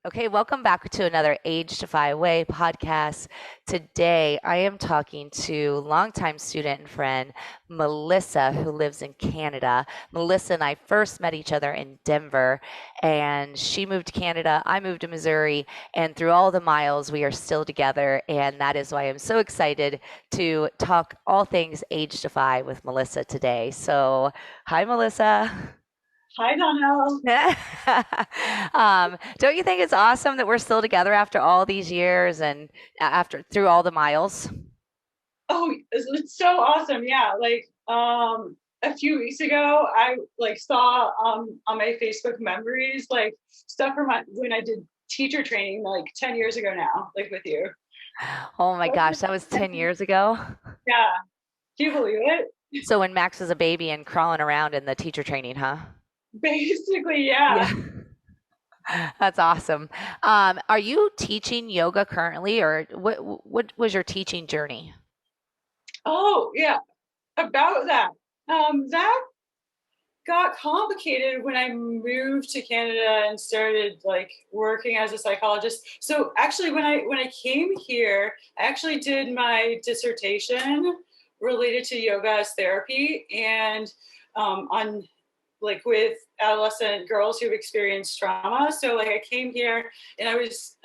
Okay, welcome back to another AgeDEFY Way podcast. Today, I am talking to longtime student and friend Melissa, who lives in Canada. Melissa and I first met each other in Denver, and she moved to Canada. I moved to Missouri, and through all the miles, we are still together. And that is why I'm so excited to talk all things AgeDEFY with Melissa today. So, hi, Melissa. Hi, Donnell. Don't you think it's awesome that we're still together after all these years and after through all the miles? Oh, it's so awesome. Yeah, a few weeks ago, I saw on my Facebook memories stuff from when I did teacher training 10 years ago now, with you. Oh my gosh, that was 10 years ago. Yeah, do you believe it? So when Max was a baby and crawling around in the teacher training, huh? Basically, yeah. Yeah. That's awesome. Are you teaching yoga currently, or what was your teaching journey? Oh, yeah. About that. That got complicated when I moved to Canada and started working as a psychologist. So actually when I came here, I actually did my dissertation related to yoga as therapy and on with adolescent girls who've experienced trauma. So I came here and I was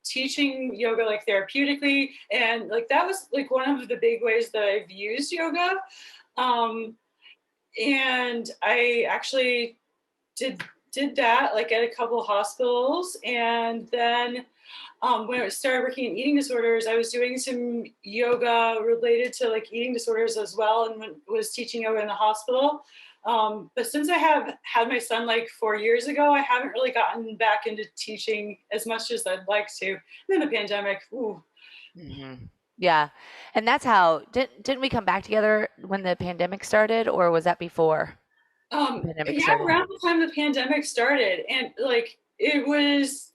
teaching yoga therapeutically, and that was one of the big ways that I've used yoga. Um, and I actually did that at a couple hospitals, and then when I started working in eating disorders, I was doing some yoga related to eating disorders as well, and was teaching yoga in the hospital. But since I have had my son 4 years ago, I haven't really gotten back into teaching as much as I'd like to. And then the pandemic, ooh. Hmm. Yeah, and that's how didn't we come back together when the pandemic started, or was that before the pandemic Yeah, started? around the time the pandemic started, and it was,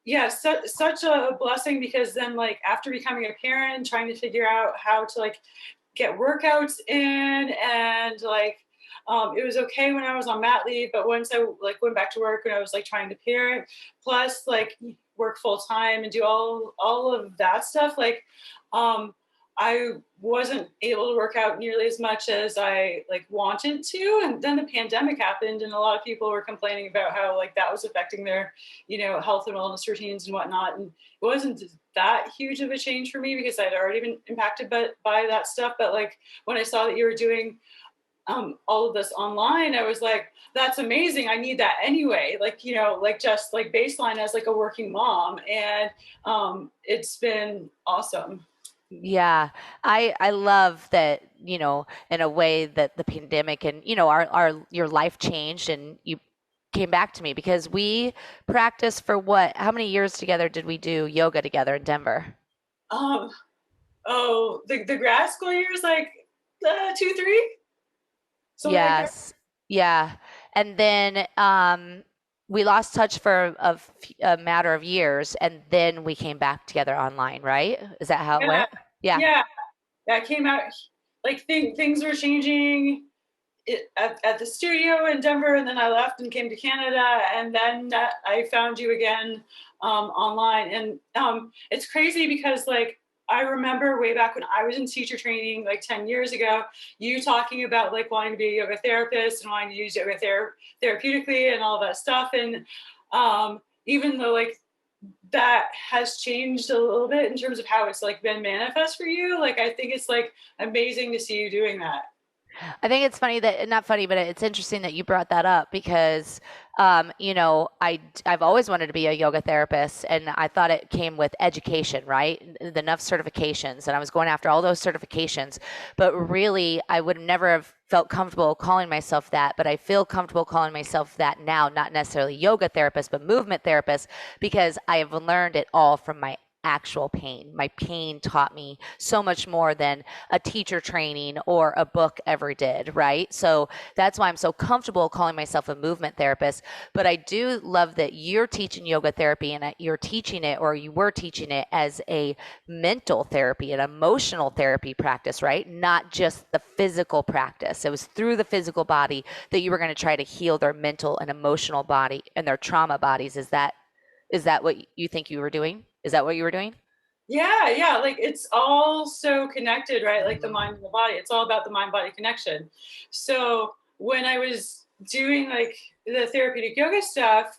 yeah, such a blessing, because then after becoming a parent, trying to figure out how to get workouts in, and it was okay when I was on mat leave, but once I went back to work and I was trying to parent, plus work full time and do all of that stuff, um I wasn't able to work out nearly as much as I wanted to. And then the pandemic happened, and a lot of people were complaining about how that was affecting their, health and wellness routines and whatnot. And it wasn't that huge of a change for me because I'd already been impacted by that stuff. But when I saw that you were doing all of this online, I was like, that's amazing. I need that anyway. Just baseline as a working mom. And it's been awesome. Yeah, I love that, in a way that the pandemic and, our your life changed and you came back to me because we practiced for what? How many years together did we do yoga together in Denver? Um, oh, the grad school years, 2, 3, something like that. Yes. Yeah. And then we lost touch for a matter of years and then we came back together online, right? Is that how it Yeah, went? Yeah. yeah, that came out. Things were changing at the studio in Denver, and then I left and came to Canada, and then I found you again online. And it's crazy because I remember way back when I was in teacher training 10 years ago, you talking about wanting to be a yoga therapist and wanting to use yoga therapeutically and all that stuff. And even though that has changed a little bit in terms of how it's been manifest for you, I think it's amazing to see you doing that. I think it's funny that not funny, but it's interesting that you brought that up because, I've always wanted to be a yoga therapist, and I thought it came with education, right? Enough certifications, and I was going after all those certifications, but really, I would never have felt comfortable calling myself that, but I feel comfortable calling myself that now, not necessarily yoga therapist, but movement therapist, because I have learned it all from my actual pain. My pain taught me so much more than a teacher training or a book ever did, right? So that's why I'm so comfortable calling myself a movement therapist. But I do love that you're teaching yoga therapy and that you're teaching it, or you were teaching it as a mental therapy, an emotional therapy practice, right? Not just the physical practice. It was through the physical body that you were going to try to heal their mental and emotional body and their trauma bodies. Is that Is that what you think you were doing? Is that what you were doing? Yeah, yeah, like it's all so connected, right? Like the mind Mhm. and the body. It's all about the mind body connection. So when I was doing like the therapeutic yoga stuff,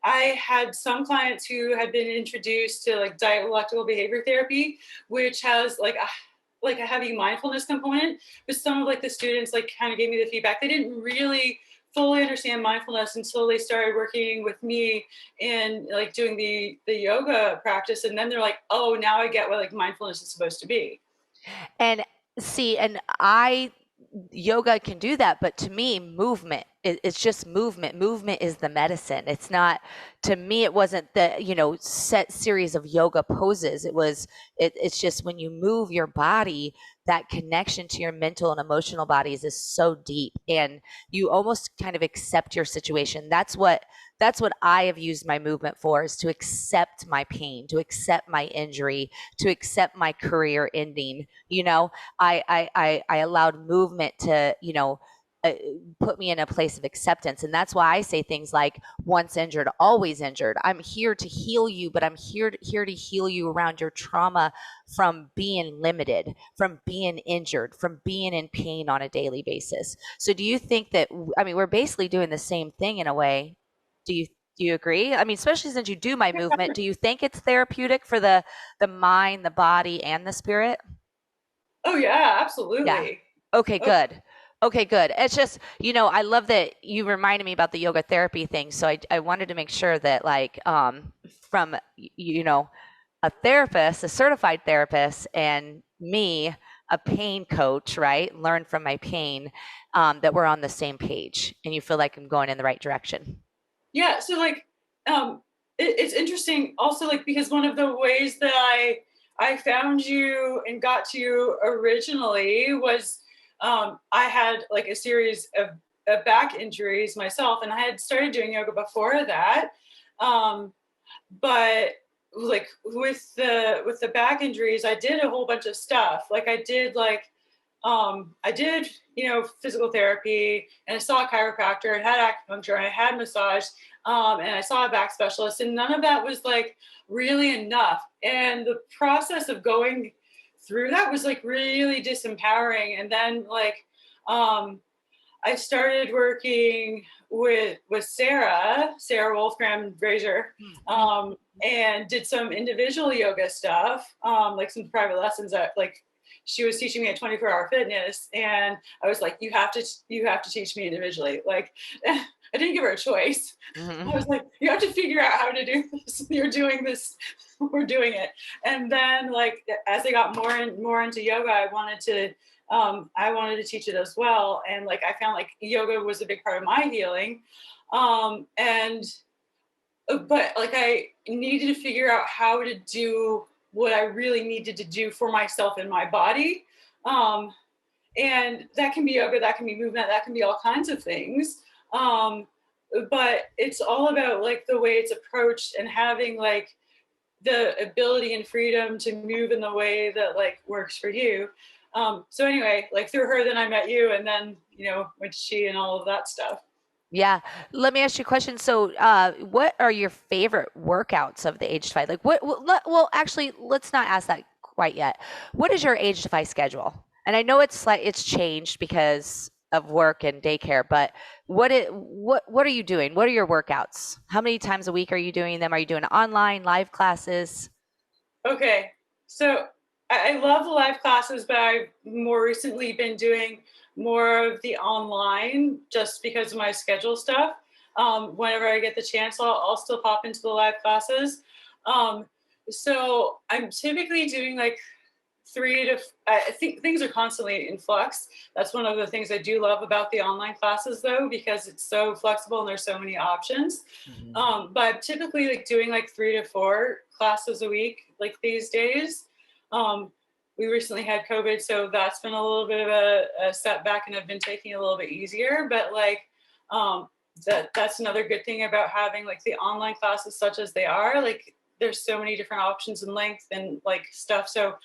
I had some clients who had been introduced to like dialectical behavior therapy, which has like a heavy mindfulness component. But some of like the students like kind of gave me the feedback they didn't really fully understand mindfulness until they started working with me and like doing the yoga practice, and then they're like, oh, now I get what like mindfulness is supposed to be. And see, and I yoga can do that, but to me, movement, it's just movement. Movement is the medicine. It's not, to me, it wasn't the, set series of yoga poses. It's just when you move your body, that connection to your mental and emotional bodies is so deep, and you almost kind of accept your situation. That's what I have used my movement for, is to accept my pain, to accept my injury, to accept my career ending. I allowed movement to, uh, put me in a place of acceptance. And that's why I say things like, once injured, always injured. I'm here to heal you, but I'm here to heal you around your trauma from being limited, from being injured, from being in pain on a daily basis. So do you think that, I mean, we're basically doing the same thing in a way. Do you agree? I mean, especially since you do my movement, do you think it's therapeutic for the mind, the body, and the spirit? Oh yeah, Yeah. absolutely. Okay, Oh good. Okay, good. It's just, I love that you reminded me about the yoga therapy thing. So I wanted to make sure that, like, from, a therapist, a certified therapist, and me, a pain coach, right? Learn from my pain, that we're on the same page and you feel like I'm going in the right direction. yeah, so like it's interesting also like because one of the ways that I found you and got to you originally was I had like a series of back injuries myself, and I had started doing yoga before that. Um, but like with the back injuries, I did a whole bunch of stuff. Like I did, physical therapy, and I saw a chiropractor and had acupuncture and I had massage, and I saw a back specialist, and none of that was like really enough. And the process of going through that was like really disempowering. And then um, I started working with Sarah Wolfgram Brazier, Mhm. and did some individual yoga stuff, like some private lessons that like she was teaching me at 24-hour fitness, and I was like, you have to teach me individually. Like I didn't give her a choice. I was Mhm. like, you have to figure out how to do this. You're doing this. We're doing it. And then like as I got more and more into yoga, I wanted to teach it as well. And like I found like yoga was a big part of my healing. And but like I needed to figure out how to do what I really needed to do for myself and my body. Um, and that can be yoga, that can be movement, that can be all kinds of things. Um, but it's all about like the way it's approached and having like the ability and freedom to move in the way that like works for you. So anyway, like through her, then I met you, and then went to she and all of that stuff. Yeah. Let me ask you a question. So, what are your favorite workouts of the AgeDefy? Like, well, actually, let's not ask that quite yet. What is your AgeDefy schedule? And I know it's changed because of work and daycare, but what are you doing? What are your workouts? How many times a week are you doing them? Are you doing online, live classes? Okay, so I love the live classes, but I've more recently been doing more of the online just because of my schedule stuff. Whenever I get the chance, I'll still pop into the live classes. Um, so I'm typically doing like I think things are constantly in flux. That's one of the things I do love about the online classes, though, because it's so flexible and there's so many options. Mhm. But I'm typically like doing like 3 to 4 classes a week, like these days. Um, we recently had COVID, so that's been a little bit of a setback, and I've been taking it a little bit easier. But like um, that's another good thing about having like the online classes, such as they are. Like there's so many different options and length and like stuff. So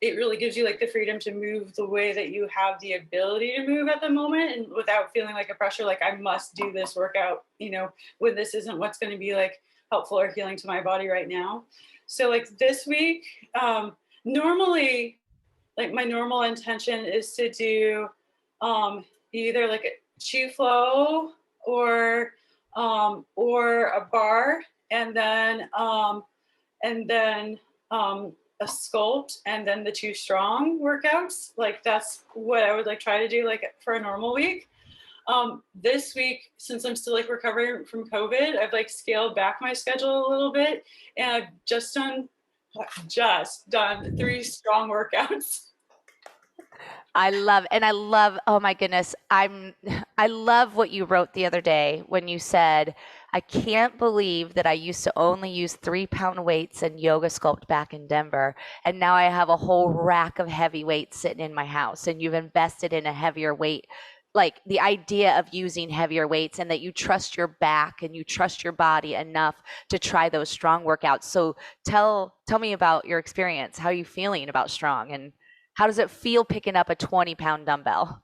it really gives you like the freedom to move the way that you have the ability to move at the moment, and without feeling like a pressure, like I must do this workout, when this isn't what's going to be like helpful or healing to my body right now. So like this week, normally like my normal intention is to do either like a chi flow or or a bar, and then a sculpt, and then the two strong workouts. Like that's what I would like try to do like for a normal week. This week, since I'm still like recovering from COVID, I've like scaled back my schedule a little bit, and I've just done three strong workouts. I love, oh my goodness, I love what you wrote the other day when you said, I can't believe that I used to only use 3 pound weights and yoga sculpt back in Denver. And now I have a whole rack of heavy weights sitting in my house, and you've invested in a heavier weight. Like the idea of using heavier weights, and that you trust your back and you trust your body enough to try those strong workouts. So tell me about your experience. How are you feeling about strong, and how does it feel picking up a 20-pound dumbbell?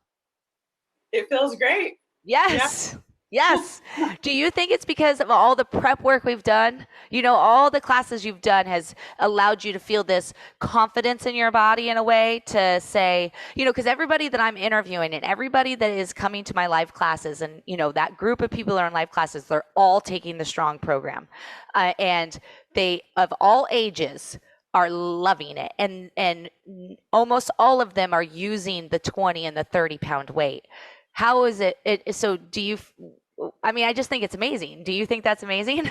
It feels great. Yeah. Yes. Yes. Do you think it's because of all the prep work we've done? You know, all the classes you've done has allowed you to feel this confidence in your body in a way to say, you know, because everybody that I'm interviewing and everybody that is coming to my live classes, and, you know, that group of people that are in live classes, they're all taking the strong program. And they, of all ages, are loving it. And almost all of them are using the 20 and the 30-pound weight. How is it, so do you, I mean, I just think it's amazing. Do you think that's amazing?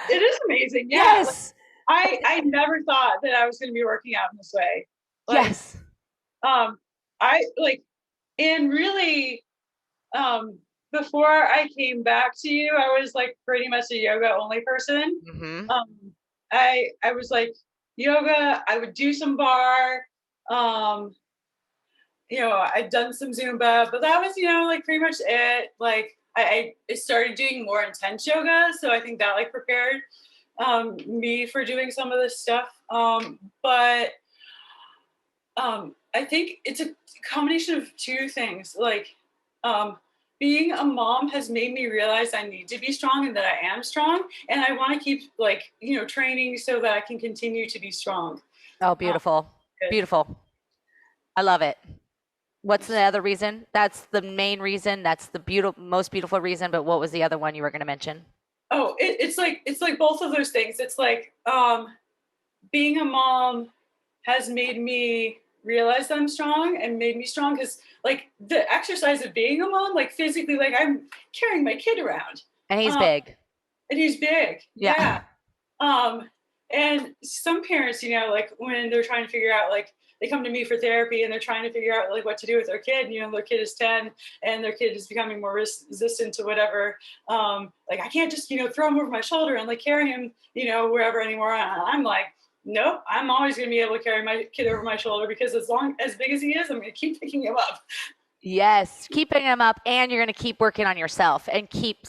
It is amazing. Yeah. Like, Yes. I never thought that I was going to be working out in this way. Like, Yes. um, I like, and really, um, before I came back to you, I was like pretty much a yoga only person. Hmm. Um, I was like yoga. I would do some bar. Um, I'd done some Zumba, but that was, like pretty much it. Like I started doing more intense yoga, so I think that like prepared me for doing some of this stuff. But I think it's a combination of two things. Like um, being a mom has made me realize I need to be strong and that I am strong, and I want to keep like training so that I can continue to be strong. Oh, Uh, beautiful. Beautiful. I love it. What's the other reason? That's the main reason. That's the most beautiful reason. But what was the other one you were going to mention? Oh, it's like both of those things. It's like being a mom has made me realize that I'm strong and made me strong because like the exercise of being a mom, like physically, like I'm carrying my kid around. And he's Um, big. and he's big. Yeah. Yeah. Um, and some parents, like when they're trying to figure out, like they come to me for therapy and they're trying to figure out like what to do with their kid. Their kid is 10 and their kid is becoming more resistant to whatever. Like I can't just, throw him over my shoulder and like carry him, wherever anymore. I'm like, nope, I'm always going to be able to carry my kid over my shoulder because as big as he is, I'm going to keep picking him up. Yes, keeping them up, and you're going to keep working on yourself and keep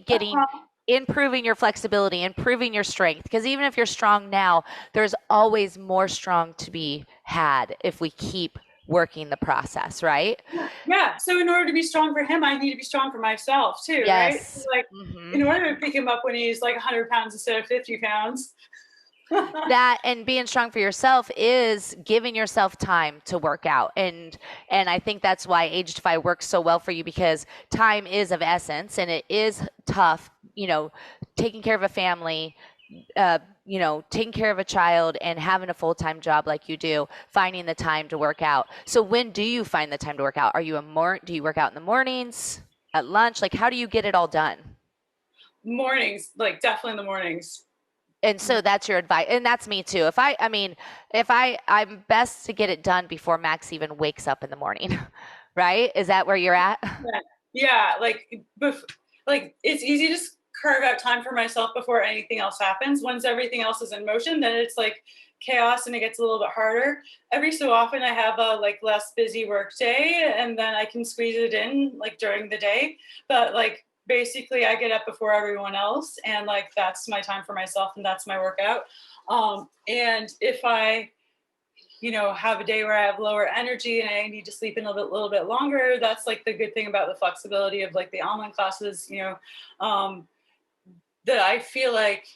getting Uh-huh. improving your flexibility, improving your strength. Because even if you're strong now, there's always more strong to be had if we keep working the process, right? Yeah. So in order to be strong for him, I need to be strong for myself too, right? So Yes. like in Hmm. order to pick him up when he's like 100 pounds instead of 50 pounds. That, and being strong for yourself is giving yourself time to work out, and I think that's why AgeDEFY works so well for you, because time is of essence, and it is tough, taking care of a family, taking care of a child and having a full-time job like you do, finding the time to work out. So when do you find the time to work out? Do you work out in the mornings, at lunch? Like, how do you get it all done? Mornings, like definitely in the mornings. And so that's your advice, and that's me too. I'm best to get it done before Max even wakes up in the morning. Right? Is that where you're at? Yeah, yeah, like it's easy to carve out time for myself before anything else happens. Once everything else is in motion, then it's like chaos and it gets a little bit harder. Every so often, I have a like less busy work day, and then I can squeeze it in like during the day. But like basically, I get up before everyone else, and like that's my time for myself, and that's my workout. And if I have a day where I have lower energy and I need to sleep in a little bit longer, that's like the good thing about the flexibility of like the online classes. Um, that I feel like,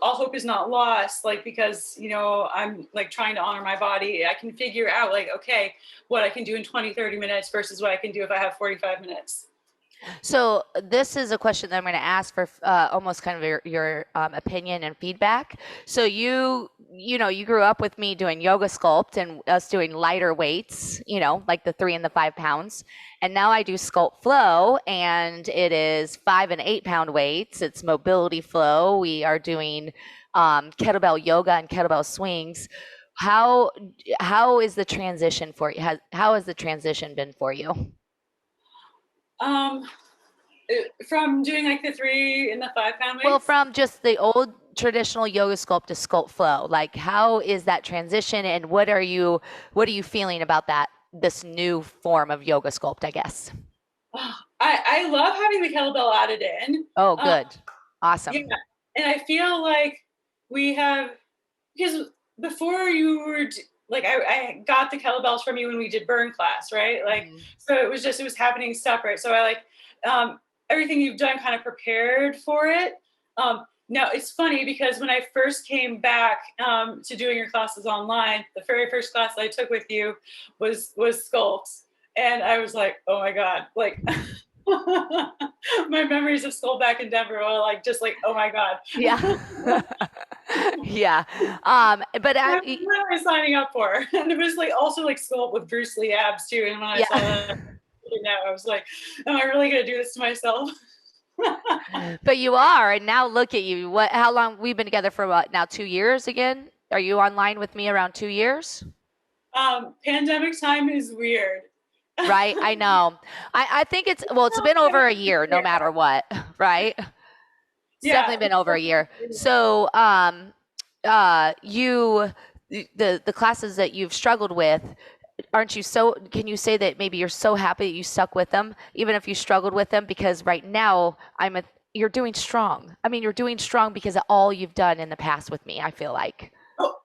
all hope is not lost, like, because, I'm like trying to honor my body. I can figure out like, okay, what I can do in 20, 30 minutes versus what I can do if I have 45 minutes. So this is a question that I'm going to ask for almost kind of your opinion and feedback. So you grew up with me doing yoga sculpt and us doing lighter weights, like the 3 and the 5 pounds. And now I do sculpt flow, and it is 5 and 8 pound weights. It's mobility flow. We are doing kettlebell yoga and kettlebell swings. How is the transition for you? How has the transition been for you? Um, from doing like the 3 and the 5 pound Well, weights. from just the old traditional yoga sculpt to sculpt flow, like how is that transition, and what are you feeling about this new form of yoga sculpt, I guess? I love having the kettlebell added in. Oh, Uh, good. yeah, Awesome. and I feel like we have, because before you were like, I got the kettlebells from you when we did burn class, right? Like, Mhm. so it was happening separate. So I like, everything you've done kind of prepared for it. Now it's funny because when I first came back to doing your classes online, the very first class I took with you was sculpts, and I was like, oh my god, like my memories of school back in Denver were like just like, oh my god. Yeah. Yeah. But What am I signing up for? And it was like also like school with Bruce Lee abs too. And when I saw yeah. that now, I was like, am I really gonna do this to myself? But you are, and now look at you. How long we've been together for what now, 2 years again? Are you online with me around 2 years? Pandemic time is weird. Right? I know. I think it's been over a year, no matter what, right? It's Yeah. definitely been over a year. So, you, the classes that you've struggled with, aren't you can you say that maybe you're so happy that you stuck with them, even if you struggled with them? Because right now, you're doing strong. I mean, you're doing strong because of all you've done in the past with me, I feel like.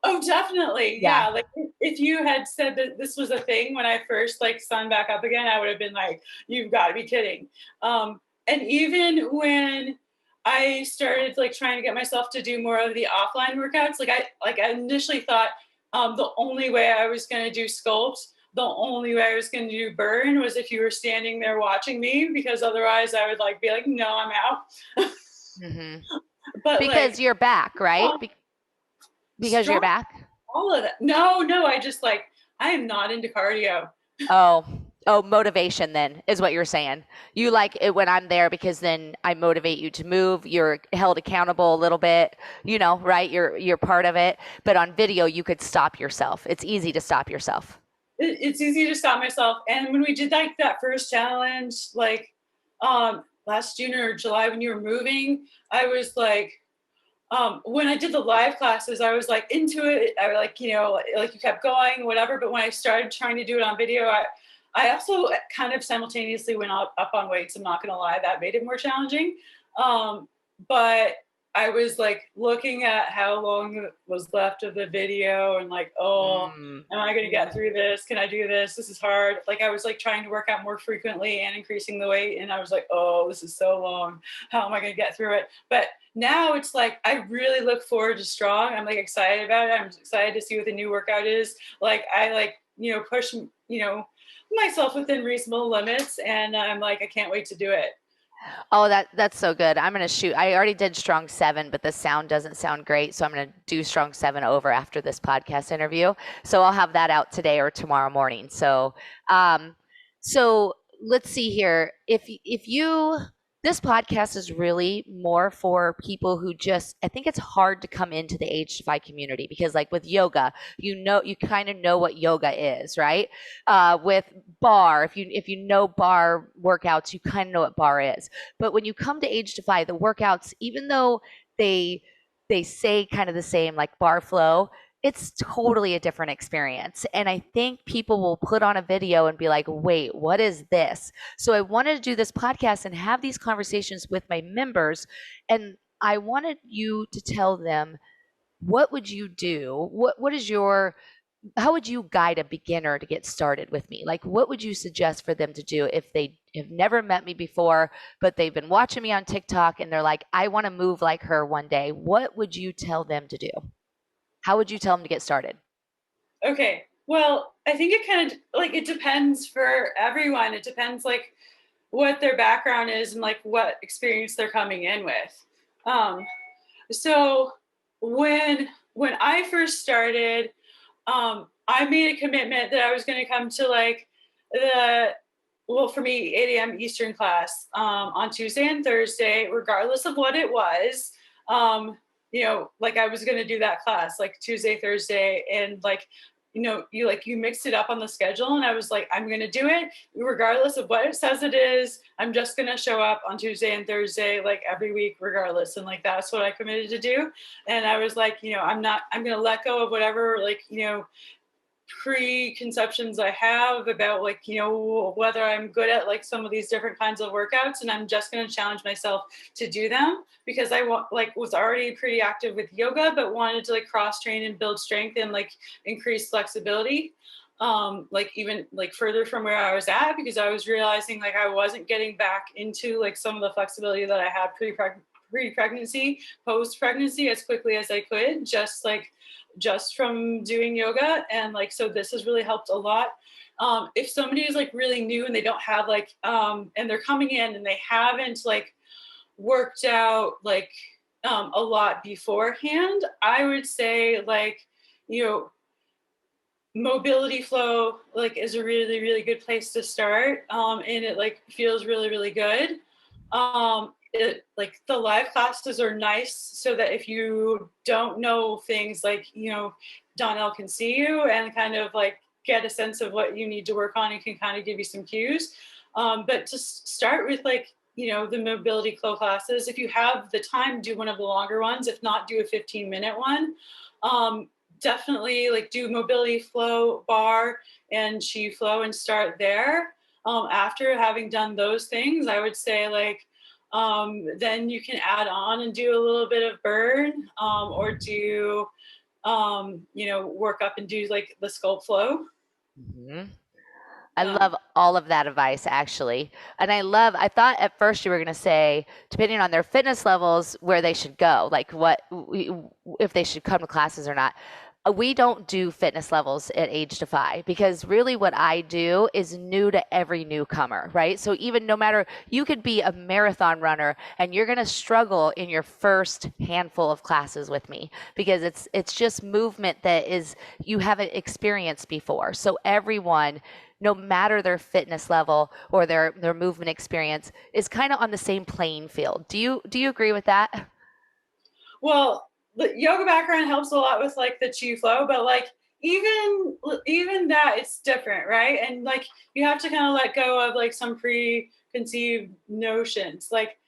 Oh, definitely. Yeah. Yeah. Like if you had said that this was a thing when I first like signed back up again, I would have been like, you've got to be kidding. And even when I started like trying to get myself to do more of the offline workouts, I initially thought the only way I was going to do sculpt, the only way I was going to do burn was if you were standing there watching me, because otherwise I would like be like, no, I'm out. hmm But Because like you're back, right? Because you're strong, back. all of that. No, no, I just like, I am not into cardio. Oh, oh, motivation then is what you're saying. You like it when I'm there because then I motivate you to move. You're held accountable a little bit, right? You're part of it. But on video, you could stop yourself. It's easy to stop yourself. It's easy to stop myself. And when we did like that first challenge, like last June or July when you were moving, I was like, when I did the live classes, I was like into it. I like, like you kept going, whatever. But when I started trying to do it on video, I also kind of simultaneously went up on weights. I'm not going to lie, that made it more challenging. But I was like looking at how long was left of the video and like, oh, Mm, am I going to get mm. through this? Can I do this? This is hard. Like I was like trying to work out more frequently and increasing the weight. And I was like, oh, this is so long. How am I going to get through it? But now it's like, I really look forward to strong. I'm like excited about it. I'm excited to see what the new workout is. Like I like, push, myself within reasonable limits. And I'm like, I can't wait to do it. Oh, that's so good. I'm gonna shoot. I already did strong 7, but the sound doesn't sound great, so I'm gonna do strong 7 over after this podcast interview. So I'll have that out today or tomorrow morning. Um, so let's see here. If you this podcast is really more for people who I think it's hard to come into the AgeDEFY community because, like with yoga, you kind of know what yoga is, right? With bar, if you know bar workouts, you kind of know what bar is. But when you come to AgeDEFY, the workouts, even though they they say kind of the same, like bar flow, it's totally a different experience. And I think people will put on a video and be like, wait, what is this? So I wanted to do this podcast and have these conversations with my members. And I wanted you to tell them, what would you do? What is how would you guide a beginner to get started with me? Like, what would you suggest for them to do if they have never met me before, but they've been watching me on TikTok and they're like, I want to move like her one day? What would you tell them to do? How would you tell them to get started? Okay. Well, I think it kind of like it depends for everyone. It depends like what their background is and like what experience they're coming in with. Um, so when I first started, I made a commitment that I was going to come to like the well for me 8 a.m. Eastern class on Tuesday and Thursday, regardless of what it was. Like I was going to do that class like Tuesday, Thursday, and like you mixed it up on the schedule, and I was like, I'm going to do it regardless of what it says it is. I'm just going to show up on Tuesday and Thursday like every week regardless, and like that's what I committed to do. And I was like, I'm going to let go of whatever like preconceptions I have about like whether I'm good at like some of these different kinds of workouts, and I'm just going to challenge myself to do them because I was already pretty active with yoga but wanted to like cross train and build strength and like increase flexibility, like even like further from where I was at, because I was realizing like I wasn't getting back into like some of the flexibility that I had pre-pregnancy, post-pregnancy as quickly as I could, just from doing yoga. And like so this has really helped a lot. If somebody is like really new and they don't have like and they're coming in and they haven't like worked out like a lot beforehand, I would say like you know mobility flow like is a really really good place to start, and it like feels really really good. It like the live classes are nice so that if you don't know things like Donnell can see you and kind of like get a sense of what you need to work on and can kind of give you some cues. But to start with like the mobility flow classes, if you have the time, do one of the longer ones. If not, do a 15-minute one. Definitely like do mobility flow bar and chi flow and start there. After having done those things, I would say like then you can add on and do a little bit of burn, or do work up and do like the sculpt flow. Mhm. I um, love all of that advice, actually. And I thought at first you were going to say, depending on their fitness levels, where they should go, like if they should come to classes or not. We don't do fitness levels at AgeDEFY because really what I do is new to every newcomer, right? So even no matter, you could be a marathon runner and you're going to struggle in your first handful of classes with me because it's just movement that is you haven't experienced before. So everyone, no matter their fitness level or their movement experience, is kind of on the same playing field. Do you agree with that? well, the yoga background helps a lot with like the chi flow, but like even that it's different, right? And like you have to kind of let go of like some preconceived notions. Like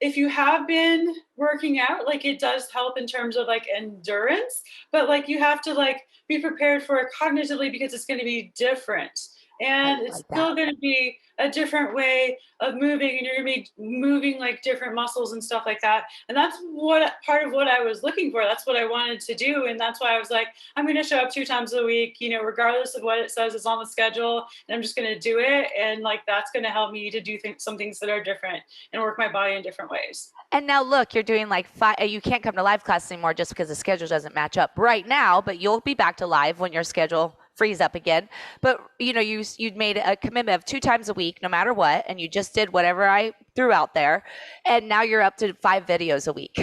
if you have been working out, like it does help in terms of like endurance, but like you have to like be prepared for it cognitively because it's going to be different. I And it's like that. still going to be a different way of moving, and you're going to be moving like different muscles and stuff like that. And that's what part of what I was looking for. That's what I wanted to do. And that's why I was like, I'm going to show up 2 times a week, regardless of what it says is on the schedule. And I'm just going to do it. And like, that's going to help me to do some things that are different and work my body in different ways. And now look, you're doing like five, you can't come to live class anymore just because the schedule doesn't match up right now, but you'll be back to live when your schedule frees up again. But you'd made a commitment of 2 times a week, no matter what, and you just did whatever I threw out there. And now you're up to 5 videos a week,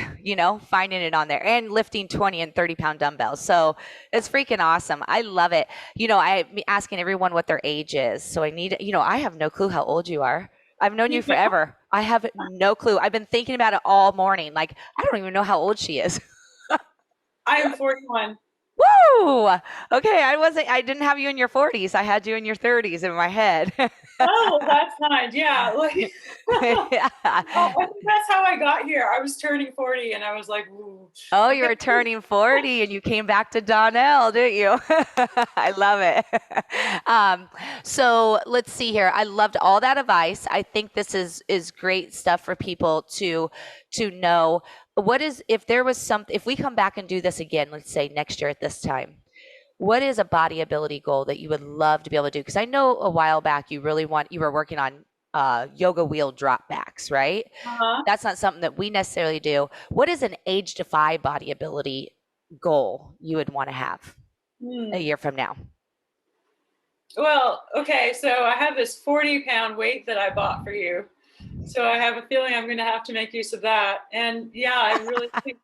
finding it on there and lifting 20 and 30-pound dumbbells. So it's freaking awesome. I love it. I'm asking everyone what their age is. So I have no clue how old you are. I've known you forever. I have no clue. I've been thinking about it all morning. Like, I don't even know how old she is. I am 41. Woo! Okay, I didn't have you in your 40s. I had you in your 30s in my head. Oh, that's kind. Yeah. Like, Yeah. oh, I think that's how I got here. I was turning 40 and I was like, ooh. Oh, you were turning 40 and you came back to Donnell, didn't you? I love it. So let's see here. I loved all that advice. I think this is great stuff for people to know. If we come back and do this again, let's say next year at this time, what is a bodyability goal that you would love to be able to do? Because I know a while back you were working on yoga wheel drop backs, right? Uh-huh. That's not something that we necessarily do. What is an AgeDEFY bodyability goal you would want to have a Hmm. year from now? Well, okay, so I have this 40-pound weight that I bought for you. So I have a feeling I'm going to have to make use of that. And yeah, I really think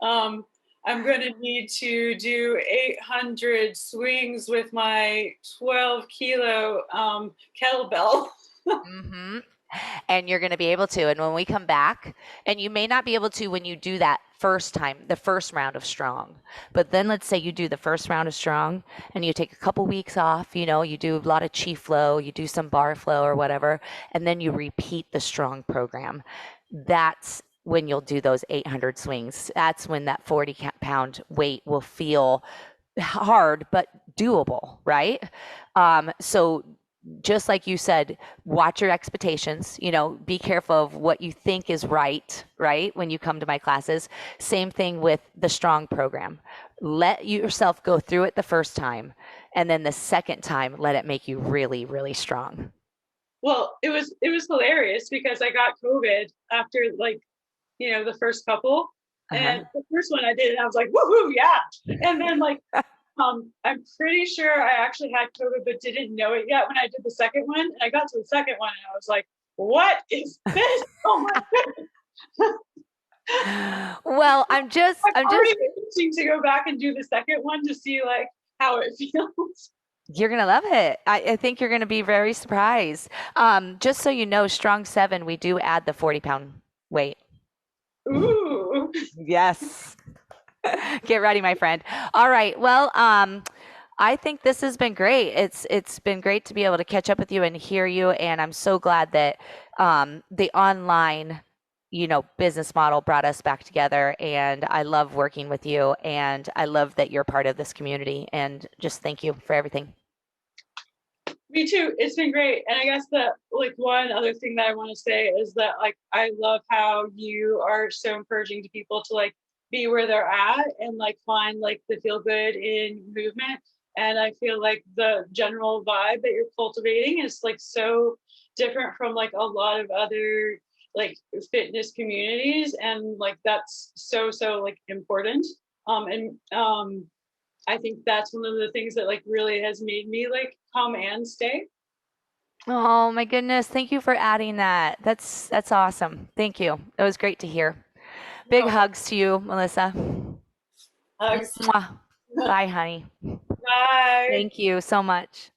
um, I'm going to need to do 800 swings with my 12-kilo kettlebell. Mm-hmm. And you're going to be able to. And when we come back, and you may not be able to when you do that first time, the first round of strong, but then let's say you do the first round of strong and you take a couple weeks off, you do a lot of chi flow, you do some bar flow or whatever, and then you repeat the strong program. That's when you'll do those 800 swings. That's when that 40-pound weight will feel hard but doable, right? So just like you said, watch your expectations, be careful of what you think is right, right? When you come to my classes. Same thing with the strong program. Let yourself go through it the first time, and then the second time, let it make you really, really strong. Well, it was hilarious because I got COVID after like, the first couple. And Uh-huh. the first one I did, and I was like, woohoo, yeah. And then like I'm pretty sure I actually had COVID, but didn't know it yet when I did the second one. And I got to the second one and I was like, what is this? Oh my goodness. Well, I'm I'm already just itching to go back and do the second one to see like how it feels. You're gonna love it. I think you're gonna be very surprised. Just so you know, Strong 7, we do add the 40-pound weight. Ooh. Yes. Get ready, my friend. All right. Well, I think this has been great. It's been great to be able to catch up with you and hear you, and I'm so glad that the online, business model brought us back together. And I love working with you, and I love that you're part of this community. And just thank you for everything. Me too. It's been great. And I guess that like one other thing that I want to say is that like I love how you are so encouraging to people to like be where they're at and like find like the feel good in movement. And I feel like the general vibe that you're cultivating is like so different from like a lot of other like fitness communities. And like that's so like important. And I think that's one of the things that like really has made me like come and stay. Oh my goodness. Thank you for adding that. That's awesome. Thank you. It was great to hear. Big No, hugs to you, Melissa. hugs. Mwah. Bye, honey. Bye. Thank you so much.